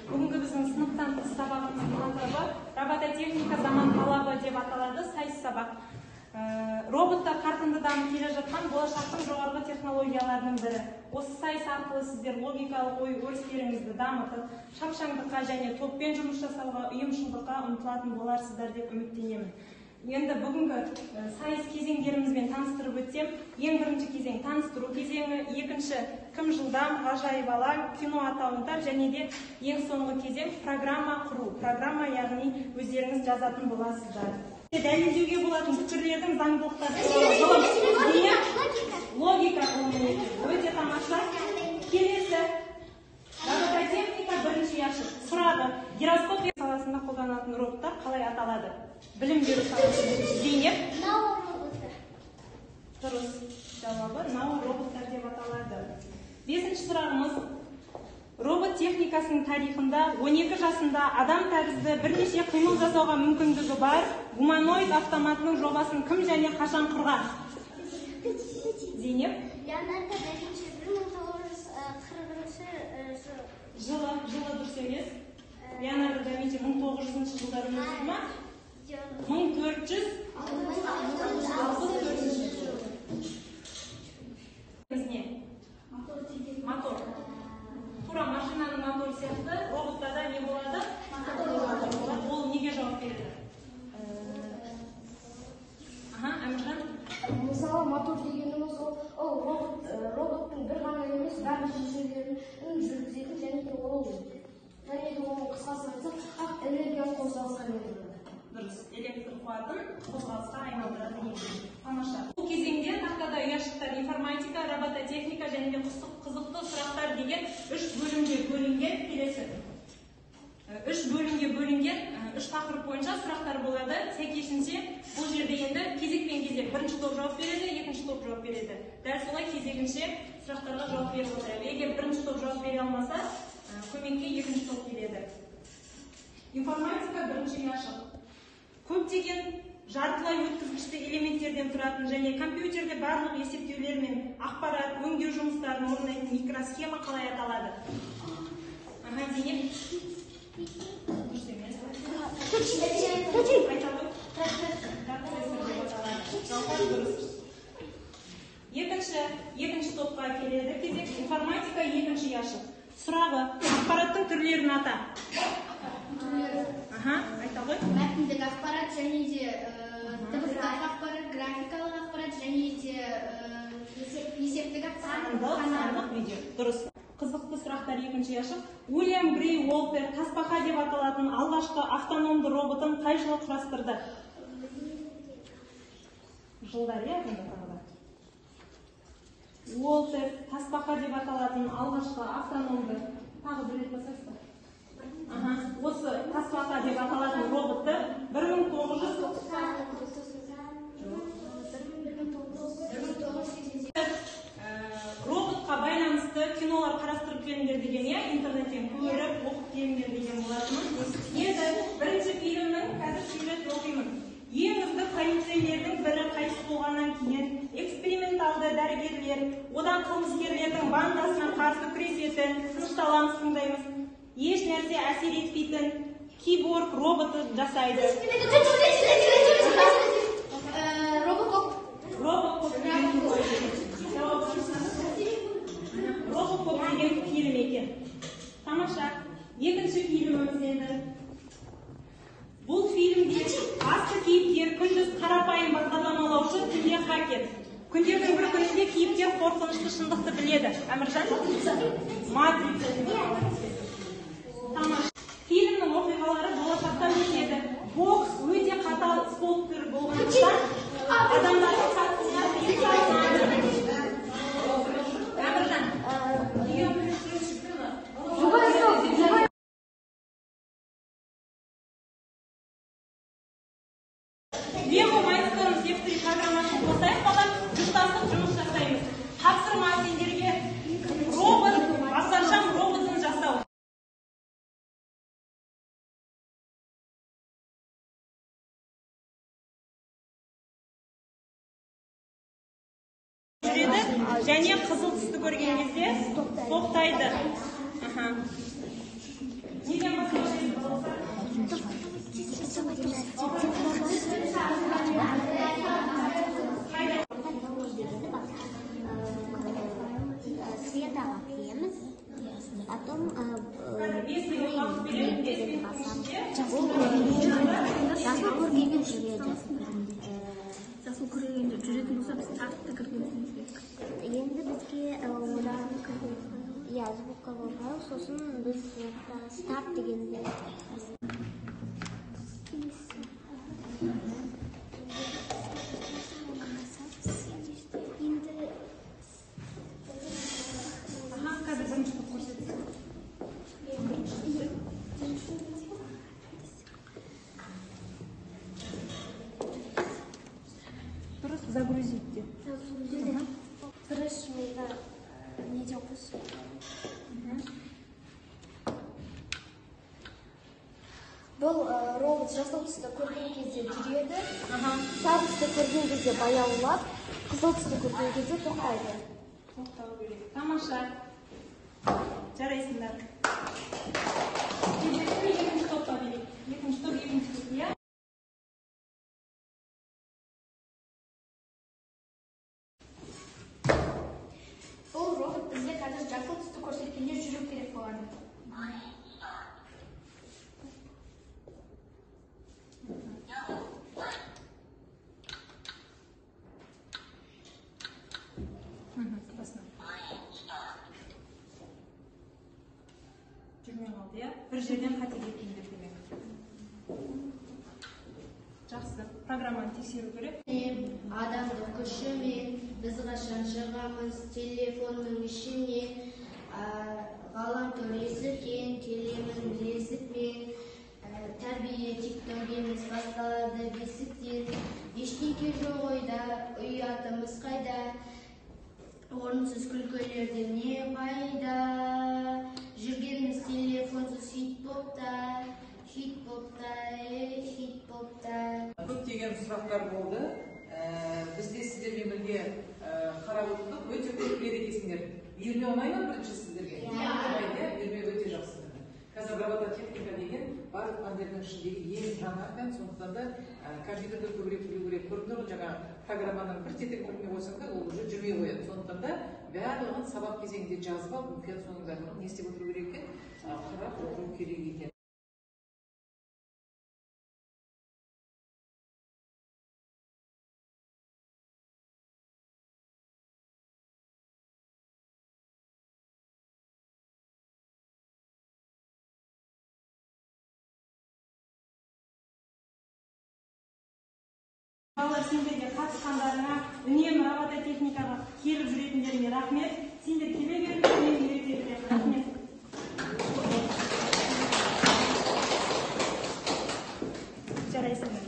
Бүгінгі біздің сыныптан тыс сабағымыздың тақырыбы робототехника заман талабы деп аталады, сайыс сабақ. Роботтар қарқынды дамып келе жатқан болашақтың жоғарғы технологияларының бірі. Осы сайыс арқылы сіздер логикалық ой өрістеріңізді дамытып, шапшаңдыққа және топпен жұмыс жасауға, ұйымшылдыққа ұмтылатын боларсыздар деп үміттенемін. Енді бүгінгі сайыс кезеңдерімізбен таныстырып өтсем, ең бірінші кезең таныстыру кезеңі, екінші кім жылдам, ғажайып алаң, кино аталымдар және де ең соңғы кезең программа құру. Программа яғни өздеріңіз жазатын боласыздар. Дәлелдеуге болатын пікірлердің заңдылықтары логика өте тамаша. Келесі робототехника бірінші ашық. Сұрағы: гироскоп саласында қолданатын роботтар қалай аталады? Білім беру саласында. Зейнеп? Дұрыс жауабы нау роботтар деп аталады. Бесінші сұрағымыз: робот техникасының тарихында 12 жасында адам тәрізді бірнеше қимыл жасауға мүмкіндігі бар гуманоид автоматының жобасын кім және қашан құрған? Зейнеп? Леонардо да Винчи 1940 жылы дұрыс емес. Леонардо да Винчи 1900 жылдары өмір сүрді ме? 1464 мотор. Тура машинаның моторы сияқты роботтарда не болады? Ол неге жауап береді? Әміржан? Мысалы, мотор дегеніміз ол роботтың бір ғана емес, барлық шешімдерін жүргізетін және де оның қысқасын айтсақ, энергияны қозғалысқа айналдырады. Дұрыс, электр қуатын қозғалысқа айналдырады. Тамаша. Бұл кезеңде тақтада ұяшықтар информатика, робототехника және де қызықты сұрақтар деген 3 бөлімге бөлінген. Келесі 3 бөлімге бөлінген 3 тақырып бойынша сұрақтар болады. Сәйкесінше бұл жерде енді кезекпен кезек бірінші топ жауап береді, екінші топ жауап береді. Дәл солай кезегінше сұрақтарға жауап беріп отырады. Егер бірінші топ жауап бере алмаса, көмекке екінші топ келеді. Информатика бірінші ашық. Көптеген жартылай өткізгішті элементтерден тұратын және компьютерде барлық есептеулер мен ақпарат өңдеу жұмыстарын орындайтын микросхема қалай аталады? Зейнеп? Дұрыс емес. Айталы? Процессор деп аталады. Жауап дұрыс. Екінші топқа келеді кезек. Информатика екінші ашық. Сұрағы: ақпараттың түрлерін ата. Айталы? мәтіндік ақпарат және де дыбыстық ақпарат, графикалық ақпарат және де есептік ақпарат. Сандық видео. Дұрыс. Қызықты сұрақтар екінші ашық. Уильям Грей Уолтер тасбақа деп аталатын алғашқы автономды роботын қай жылы құрастырды? Жылдар тағыда. Уолтер тасбақа деп аталатын алғашқы автономды тағы бір рет басасыздар. Осы тасбақа деп аталатын роботты 1900 роботқа байланысты кинолар қарастырып келіңдер деген, интернеттен көріп, оқып келіңдер деген болатынмын. Енді бірінші фильмнің қазір сюжетін оқимын. Ең үздік полицейлердің бірі қайтыс болғаннан кейін эксперименталды дәрігерлер одан қылмыскерлердің бандасына қарсы күресетін, тынышталамыз, тыңдаймыз. Еш нәрсе әсер етпейтін киборг роботы жасайды. Робокоп деген фильм екен. Тамаша. Екінші фильміміз енді. Бұл фильмде басты кейіпкер күндіз қарапайым бағдарламалаушы түнде хакер. Күндердің бір күнінде кейіпкер қорқынышты шындықты біледі. Әміржан? Матрица. Тамаша. Фильмнің оқиғалары болашақта өтеді. Бокс өте қатал спорт түрі болғандықтан адамдардың қатысына тыйым салынады. Әміржан. Лего Майнсторм Сефтри программасын қосайық балам, жұптасып жұмыс жасаймыз. Тапсырма сендерге басқаршам роботын жасау. Және қызыл түсті көрген кезде тоқтайды. Неден бастайсыз болса? Светаға кіреміз, потом Если вы уақыт беремін, 5 минуттың ішінде жасыл көргенде жүреді. Жасыл көргенде жүретін болса, біз тартып кіргеніміз керек. Енді бізге звуковой файл, сосын біз старт дегенде қазір бірінші қылып көрсетсін. Дұрыс загрузить деп. Тырыш мида неден қосып. Бұл робот жасыл түсті көрген кезде жүреді, сары түсті көрген кезде баяулап, қызыл түсті көрген кезде тоқтайды. Тоқтау керек. Тамаша. Жарайсыңдар. Кезекті екінші топқа берейік. Екінші топ, екінші топ, иә? Бұл робот бізге қазір жасыл түсті көрсеткенде жүру керек болады. Жүрмей қалды, иә? Бір жерден қате кеткендер демек. Жақсы. Программаны тексеру керек. Адамдық күшімен біз қашан шығамыз телефонның ішіне, ғаламтор есіркен келемін бесікпен, тәрбие тикток емес басталады бесіктен, ештеңке жоқ ойда, ұятымыз қайда, орынсыз күлкілерден не пайда, жүргеніміз телефонсыз хит бопта. Көптеген сұрақтар болды. Біз де сіздермен бірге қарап отырдық. Өте көп біледі екенсіңдер. Үйірме оңай ма бірінші сіздерге? Үйірме өте жақсы. Қазір робототехника деген барлық пәндердің ішіндегі ең жаңа пән, сондықтан да компьютерді көбірек білу керек. Көрдіңдер ғой, жаңа программаның бір тетігін білмей қойсаң да, ол уже жүрмей қояды. Сондықтан да барлығын сабақ кезеңінде жазып алып, мұқият соның барлығын не істеп отыру керек екен? Қарап отыру керек екен. Балалар, сендерге қатысқандарыңа, үнемі робототехникаға келіп жүретіндеріңе рахмет. Сендер келе беріңдер, мен үйретемін. Рахмет. Жарайсыңдар.